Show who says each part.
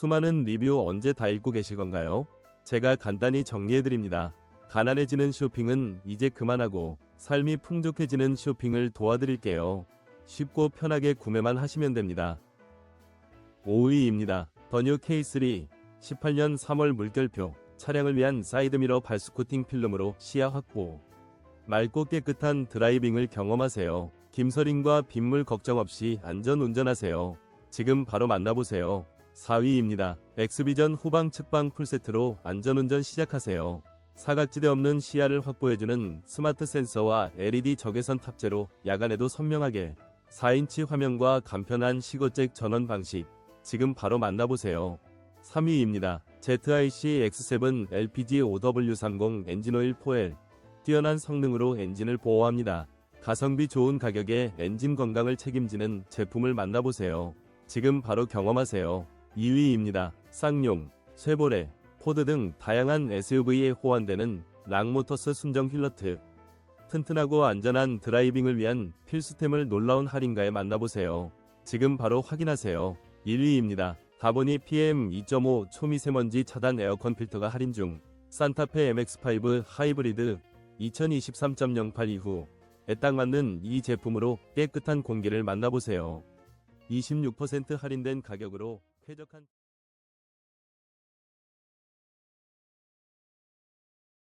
Speaker 1: 수많은 리뷰 언제 다 읽고 계실 건가요? 제가 간단히 정리해드립니다. 가난해지는 쇼핑은 이제 그만하고 삶이 풍족해지는 쇼핑을 도와드릴게요. 쉽고 편하게 구매만 하시면 됩니다. 5위입니다. 더뉴 K3 18년 3월 물결표 차량을 위한 사이드미러 발스코팅 필름으로 시야 확보. 맑고 깨끗한 드라이빙을 경험하세요. 김서림과 빗물 걱정 없이 안전 운전하세요. 지금 바로 만나보세요. 4위입니다. 엑스비전 후방 측방 풀세트로 안전운전 시작하세요. 사각지대 없는 시야를 확보해주는 스마트 센서와 LED 적외선 탑재로 야간에도 선명하게 4인치 화면과 간편한 시거잭 전원 방식. 지금 바로 만나보세요. 3위입니다. ZIC X7 LPG 5W30 엔진오일 4L. 뛰어난 성능으로 엔진을 보호합니다. 가성비 좋은 가격에 엔진 건강을 책임지는 제품을 만나보세요. 지금 바로 경험하세요. 2위입니다. 쌍용, 쉐보레, 포드 등 다양한 SUV에 호환되는 락모터스 순정 휠러트. 튼튼하고 안전한 드라이빙을 위한 필수템을 놀라운 할인가에 만나보세요. 지금 바로 확인하세요. 1위입니다. 다보니 PM2.5 초미세먼지 차단 에어컨 필터가 할인 중. 산타페 MX5 하이브리드 2023.08 이후에 딱 맞는 이 제품으로 깨끗한 공기를 만나보세요. 26% 할인된 가격으로 쾌적한